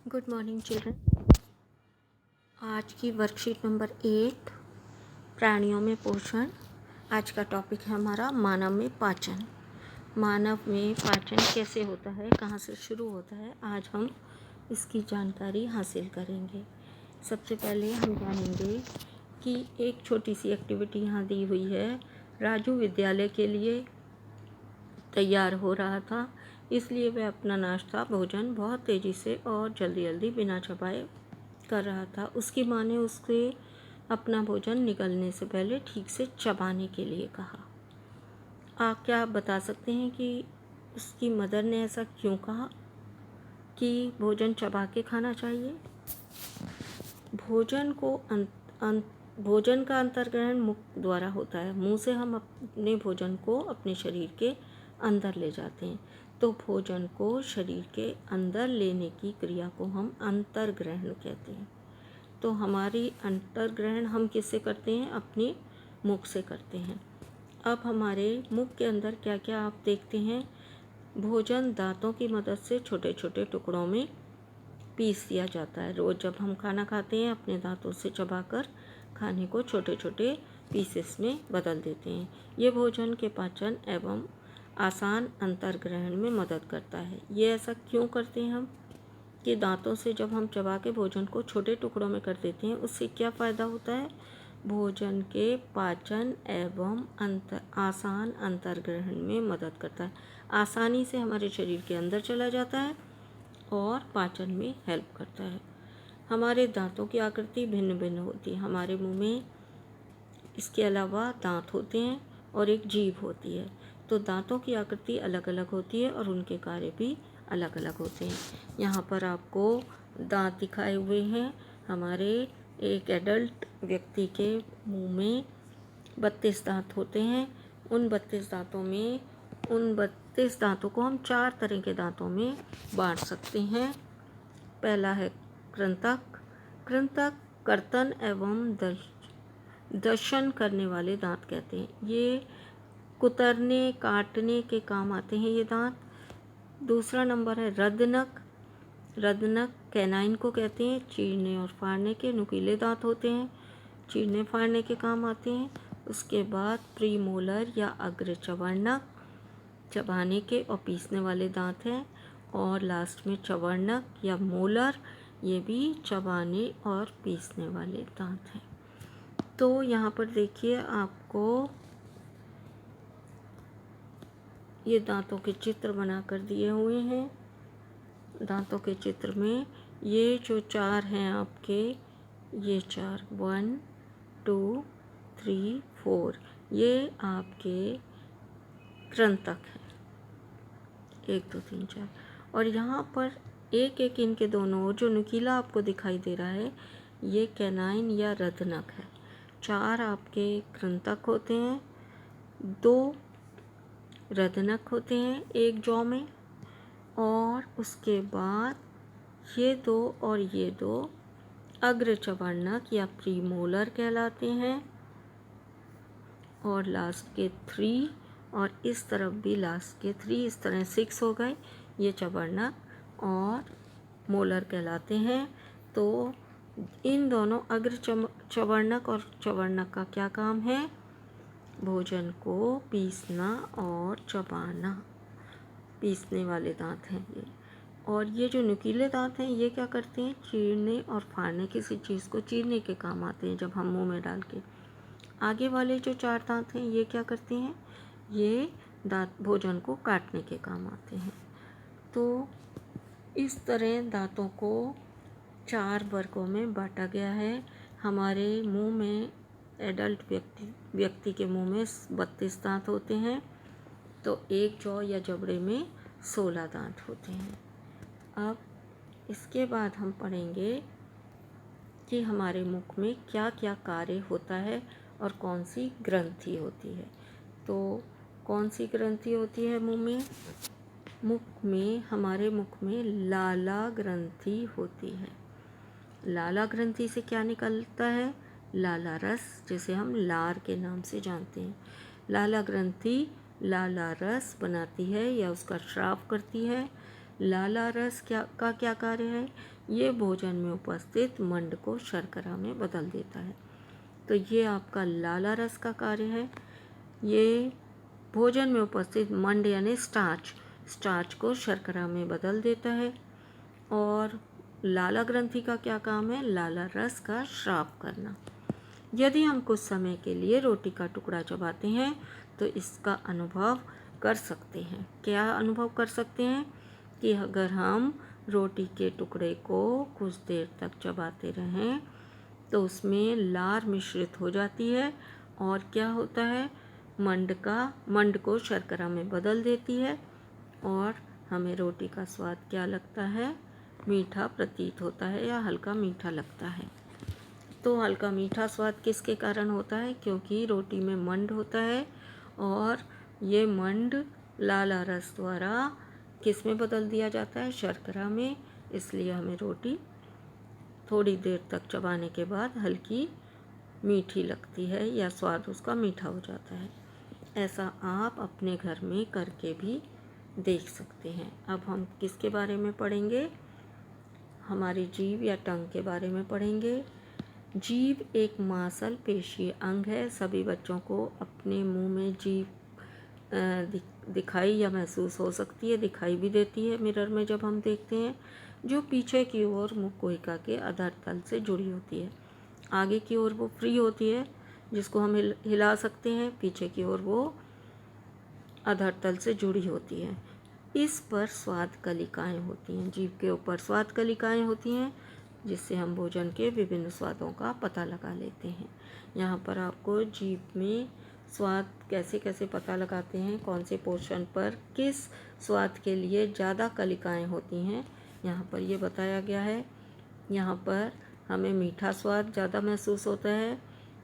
Good morning children. आज की worksheet number 8 प्राणियों में पोषण। आज का टॉपिक है हमारा मानव में पाचन। मानव में पाचन कैसे होता है, कहाँ से शुरू होता है, आज हम इसकी जानकारी हासिल करेंगे। सबसे पहले हम जानेंगे कि एक छोटी सी एक्टिविटी यहाँ दी हुई है। राजू विद्यालय के लिए तैयार हो रहा था, इसलिए वह अपना नाश्ता भोजन बहुत तेज़ी से और जल्दी जल्दी बिना चबाए कर रहा था। उसकी माँ ने उससे अपना भोजन निकलने से पहले ठीक से चबाने के लिए कहा। आप क्या बता सकते हैं कि उसकी मदर ने ऐसा क्यों कहा कि भोजन चबा के खाना चाहिए? भोजन का अंतर्ग्रहण मुख द्वारा होता है। मुंह से हम अपने भोजन को अपने शरीर के अंदर ले जाते हैं, तो भोजन को शरीर के अंदर लेने की क्रिया को हम अंतर्ग्रहण कहते हैं। तो हमारी अंतर्ग्रहण हम किससे करते हैं? अपने मुख से करते हैं। अब हमारे मुख के अंदर क्या क्या आप देखते हैं? भोजन दांतों की मदद से छोटे छोटे टुकड़ों में पीस दिया जाता है। रोज़ जब हम खाना खाते हैं, अपने दांतों से चबाकर खाने को छोटे छोटे पीसेस में बदल देते हैं। ये भोजन के पाचन एवं आसान अंतर्ग्रहण में मदद करता है। ये ऐसा क्यों करते हैं हम कि दांतों से जब हम चबा के भोजन को छोटे टुकड़ों में कर देते हैं, उससे क्या फ़ायदा होता है? भोजन के पाचन एवं आसान अंतर्ग्रहण में मदद करता है। आसानी से हमारे शरीर के अंदर चला जाता है और पाचन में हेल्प करता है। हमारे दांतों की आकृति भिन्न भिन्न होती है। हमारे मुंह में इसके अलावा दांत होते हैं और एक जीभ होती है। तो दांतों की आकृति अलग अलग होती है और उनके कार्य भी अलग अलग होते हैं। यहाँ पर आपको दांत दिखाए हुए हैं। हमारे एक एडल्ट व्यक्ति के मुंह में 32 दांत होते हैं। उन 32 दांतों को हम 4 तरह के दांतों में बांट सकते हैं। पहला है कृंतक। कृंतक कर्तन एवं दर्शन करने वाले दांत कहते हैं। ये कुतरने काटने के काम आते हैं ये दांत। दूसरा नंबर है रदनक। रदनक कैनाइन को कहते हैं। चीरने और फाड़ने के नुकीले दांत होते हैं, चीरने फाड़ने के काम आते हैं। उसके बाद प्रीमोलर या अग्र चवर्णक, चबाने के और पीसने वाले दांत हैं। और लास्ट में चवर्णक या मोलर, ये भी चबाने और पीसने वाले दांत हैं। तो यहाँ पर देखिए, आपको ये दांतों के चित्र बना कर दिए हुए हैं। दांतों के चित्र में ये जो 4 हैं आपके, ये 4 1 2 3 4, ये आपके कृंतक हैं। 1 2 3 4। और यहाँ पर एक एक इनके दोनों ओर जो नुकीला आपको दिखाई दे रहा है, ये कैनाइन या रदनक है। 4 आपके कृंतक होते हैं, 2 रदनक होते हैं एक जौ में, और उसके बाद ये 2 और ये 2 अग्र चवर्णक या प्रीमोलर कहलाते हैं। और लास्ट के 3, और इस तरफ भी लास्ट के 3, इस तरह 6 हो गए। ये चवर्णक और मोलर कहलाते हैं। तो इन दोनों अग्र चवर्णक और चवर्णक का क्या काम है? भोजन को पीसना और चबाना। पीसने वाले दांत हैं ये। और ये जो नुकीले दांत हैं, ये क्या करते हैं? चीरने और फाड़ने, किसी चीज़ को चीरने के काम आते हैं जब हम मुंह में डाल के। आगे वाले जो 4 दांत हैं, ये क्या करते हैं? ये दांत भोजन को काटने के काम आते हैं। तो इस तरह दांतों को 4 वर्गों में बांटा गया है। हमारे मुंह में, एडल्ट व्यक्ति के मुंह में 32 दांत होते हैं। तो एक जौ या जबड़े में 16 दांत होते हैं। अब इसके बाद हम पढ़ेंगे कि हमारे मुख में क्या क्या कार्य होता है और कौन सी ग्रंथि होती है। तो कौन सी ग्रंथि होती है मुंह में? हमारे मुख में लाला ग्रंथि होती है। लाला ग्रंथि से क्या निकलता है? लाला रस, जिसे हम लार के नाम से जानते हैं। लाला ग्रंथि लाला रस बनाती है या उसका स्राव करती है। लाला रस क्या कार्य है? ये भोजन में उपस्थित मंड को शर्करा में बदल देता है। तो ये आपका लाला रस का कार्य है। ये भोजन में उपस्थित मंड यानी स्टार्च को शर्करा में बदल देता है। और लाला ग्रंथि का क्या काम है? लाला रस का स्राव करना। यदि हम कुछ समय के लिए रोटी का टुकड़ा चबाते हैं तो इसका अनुभव कर सकते हैं। क्या अनुभव कर सकते हैं? कि अगर हम रोटी के टुकड़े को कुछ देर तक चबाते रहें तो उसमें लार मिश्रित हो जाती है और क्या होता है? मंड को शर्करा में बदल देती है और हमें रोटी का स्वाद क्या लगता है? मीठा प्रतीत होता है या हल्का मीठा लगता है। तो हल्का मीठा स्वाद किसके कारण होता है? क्योंकि रोटी में मंड होता है और ये मंड लाला रस द्वारा किस में बदल दिया जाता है? शर्करा में। इसलिए हमें रोटी थोड़ी देर तक चबाने के बाद हल्की मीठी लगती है या स्वाद उसका मीठा हो जाता है। ऐसा आप अपने घर में करके भी देख सकते हैं। अब हम किसके बारे में पढ़ेंगे? हमारी जीभ या टंग के बारे में पढ़ेंगे। जीभ एक मांसल पेशीय अंग है। सभी बच्चों को अपने मुंह में जीभ दिखाई या महसूस हो सकती है, दिखाई भी देती है मिरर में जब हम देखते हैं, जो पीछे की ओर मुख कोहिका के अधर तल से जुड़ी होती है। आगे की ओर वो फ्री होती है जिसको हम हिला सकते हैं, पीछे की ओर वो अधर तल से जुड़ी होती है। इस पर स्वाद कलिकाएँ होती हैं। जीभ के ऊपर स्वाद कलिकाएँ होती हैं जिससे हम भोजन के विभिन्न स्वादों का पता लगा लेते हैं। यहाँ पर आपको जीभ में स्वाद कैसे कैसे पता लगाते हैं, कौन से पोर्शन पर किस स्वाद के लिए ज़्यादा कलिकाएँ होती हैं, यहाँ पर ये बताया गया है। यहाँ पर हमें मीठा स्वाद ज़्यादा महसूस होता है।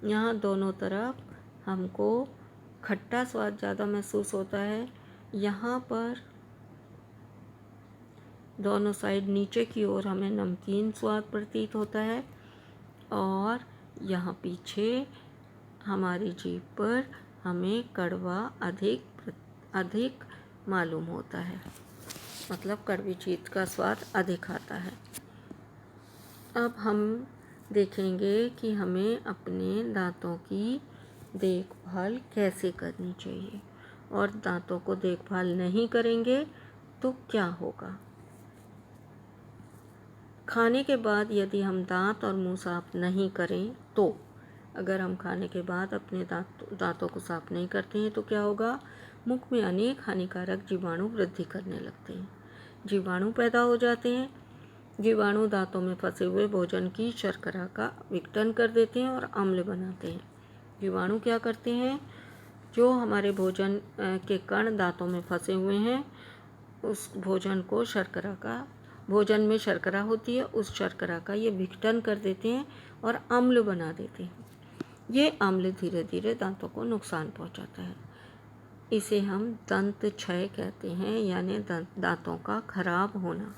यहाँ दोनों तरफ हमको खट्टा स्वाद ज़्यादा महसूस होता है। यहाँ पर दोनों साइड नीचे की ओर हमें नमकीन स्वाद प्रतीत होता है और यहाँ पीछे हमारी जीभ पर हमें कड़वा अधिक मालूम होता है, मतलब कड़वी चीज का स्वाद अधिक आता है। अब हम देखेंगे कि हमें अपने दांतों की देखभाल कैसे करनी चाहिए और दांतों को देखभाल नहीं करेंगे तो क्या होगा। खाने के बाद यदि हम दांत और मुंह साफ नहीं करें तो अगर हम खाने के बाद अपने दांतों को साफ नहीं करते हैं तो क्या होगा? मुख में अनेक हानिकारक जीवाणु वृद्धि करने लगते हैं। जीवाणु पैदा हो जाते हैं। जीवाणु दांतों में फंसे हुए भोजन की शर्करा का विघटन कर देते हैं और अम्ल बनाते हैं। जीवाणु क्या करते हैं? जो हमारे भोजन के कण दांतों में फंसे हुए हैं, उस भोजन को भोजन में शर्करा होती है, उस शर्करा का ये विघटन कर देते हैं और अम्ल बना देते हैं। ये अम्ल धीरे धीरे दांतों को नुकसान पहुंचाता है। इसे हम दंत क्षय कहते हैं, यानी दांतों का खराब होना।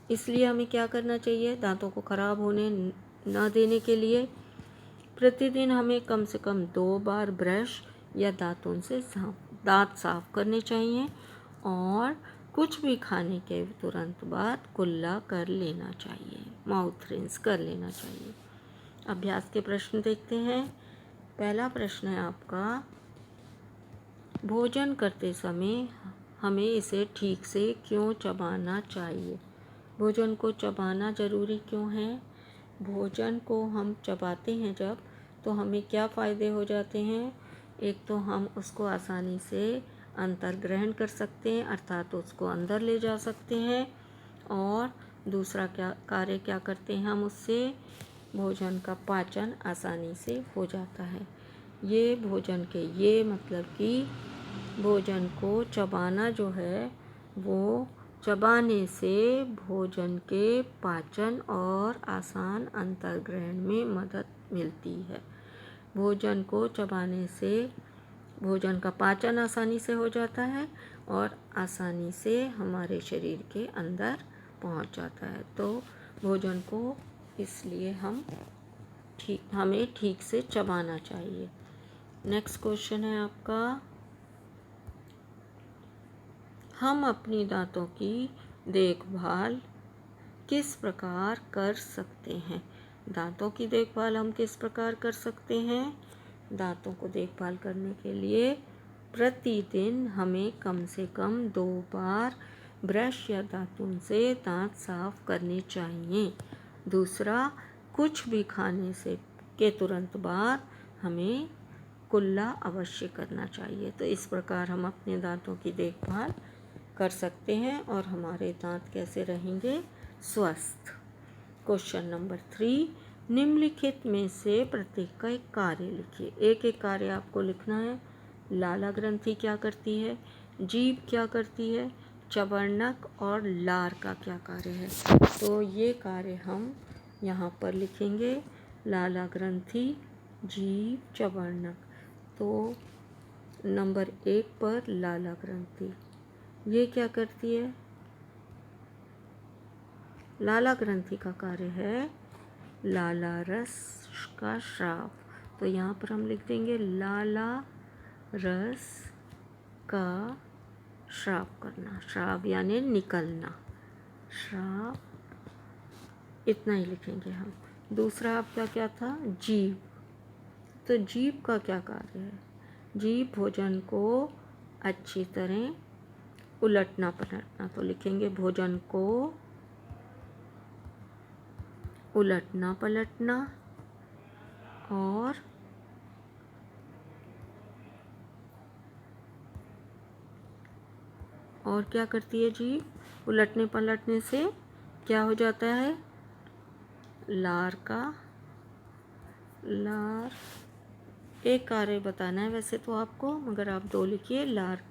इसलिए हमें क्या करना चाहिए? दांतों को खराब होने न देने के लिए प्रतिदिन हमें कम से कम 2 बार ब्रश या दांतों से दांत साफ करने चाहिए और कुछ भी खाने के तुरंत बाद कुल्ला कर लेना चाहिए, माउथ रिंस कर लेना चाहिए। अभ्यास के प्रश्न देखते हैं। पहला प्रश्न है आपका, भोजन करते समय हमें इसे ठीक से क्यों चबाना चाहिए? भोजन को चबाना ज़रूरी क्यों है? भोजन को हम चबाते हैं जब, तो हमें क्या फ़ायदे हो जाते हैं? एक तो हम उसको आसानी से अंतर्ग्रहण कर सकते हैं, अर्थात उसको अंदर ले जा सकते हैं। और दूसरा कार्य क्या करते हैं हम उससे? भोजन का पाचन आसानी से हो जाता है। ये मतलब कि भोजन को चबाना जो है वो चबाने से भोजन के पाचन और आसान अंतर्ग्रहण में मदद मिलती है। भोजन को चबाने से भोजन का पाचन आसानी से हो जाता है और आसानी से हमारे शरीर के अंदर पहुंच जाता है। तो भोजन को इसलिए हमें ठीक से चबाना चाहिए। नेक्स्ट क्वेश्चन है आपका, हम अपनी दांतों की देखभाल किस प्रकार कर सकते हैं? दांतों की देखभाल हम किस प्रकार कर सकते हैं? दांतों को देखभाल करने के लिए प्रतिदिन हमें कम से कम 2 बार ब्रश या दातुन से दांत साफ करने चाहिए। दूसरा, कुछ भी खाने से के तुरंत बाद हमें कुल्ला अवश्य करना चाहिए। तो इस प्रकार हम अपने दांतों की देखभाल कर सकते हैं और हमारे दांत कैसे रहेंगे? स्वस्थ। क्वेश्चन नंबर 3, निम्नलिखित में से प्रत्येक का एक कार्य लिखिए। एक एक कार्य आपको लिखना है। लाला ग्रंथि क्या करती है? जीभ क्या करती है? चवर्णक और लार का क्या कार्य है? तो ये कार्य हम यहाँ पर लिखेंगे। लाला ग्रंथि, जीभ, चवर्णक। तो नंबर 1 पर लाला ग्रंथि ये क्या करती है? लाला ग्रंथि का कार्य है लाला रस का स्राव। तो यहाँ पर हम लिख देंगे लाला रस का स्राव करना। स्राव यानी निकलना। स्राव, इतना ही लिखेंगे हम। दूसरा आपका क्या था? जीभ। तो जीभ का क्या कार्य है? जीभ भोजन को अच्छी तरह उलटना पलटना। तो लिखेंगे भोजन को उलटना पलटना। और क्या करती है जीभ? उलटने पलटने से क्या हो जाता है? लार एक कार्य बताना है वैसे तो आपको, मगर आप 2 लिखिए। लार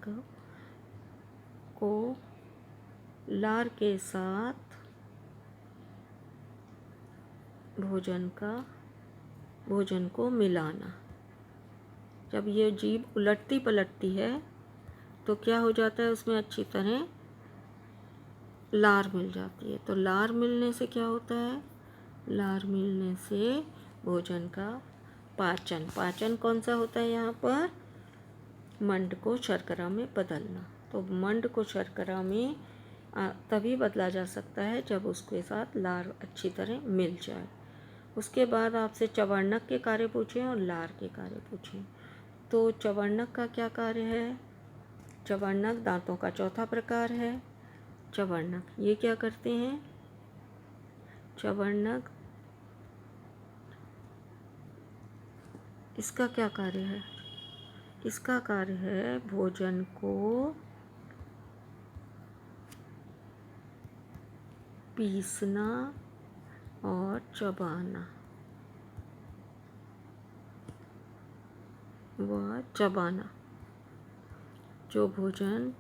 को लार के साथ भोजन को मिलाना। जब ये जीभ उलटती पलटती है तो क्या हो जाता है? उसमें अच्छी तरह लार मिल जाती है। तो लार मिलने से क्या होता है? लार मिलने से भोजन का पाचन कौन सा होता है? यहाँ पर मंड को शर्करा में बदलना। तो मंड को शर्करा में तभी बदला जा सकता है जब उसके साथ लार अच्छी तरह मिल जाए। उसके बाद आपसे चवर्णक के कार्य पूछें और लार के कार्य पूछें। तो चवर्णक का क्या कार्य है? चवर्णक दांतों का चौथा प्रकार है। चवर्णक ये क्या करते हैं? चवर्णक, इसका क्या कार्य है? इसका कार्य है भोजन को पीसना और चबाना। जो भोजन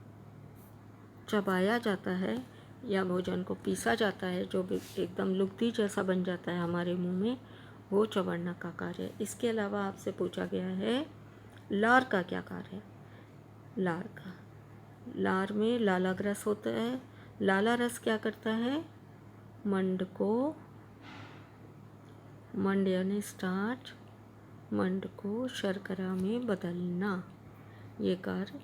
चबाया जाता है या भोजन को पीसा जाता है, जो एकदम लुगदी जैसा बन जाता है हमारे मुंह में, वो चवर्णक का कार्य है। इसके अलावा आपसे पूछा गया है लार का क्या कार्य है? लार में लाला रस होता है। लाला रस क्या करता है? मंड यानी स्टार्च, मंड को शर्करा में बदलना। ये कार्य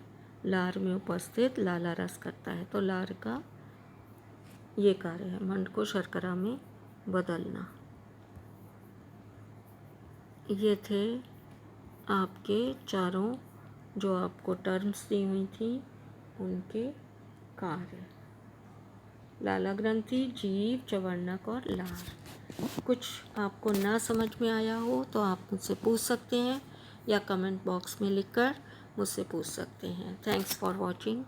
लार में उपस्थित लाला रस करता है। तो लार का ये कार्य है मंड को शर्करा में बदलना। ये थे आपके चारों जो आपको टर्म्स दी हुई थी उनके कार्य। लाला ग्रंथि, जीभ, चवर्णक और लार। कुछ आपको ना समझ में आया हो तो आप मुझसे पूछ सकते हैं या कमेंट बॉक्स में लिखकर मुझसे पूछ सकते हैं। Thanks for watching.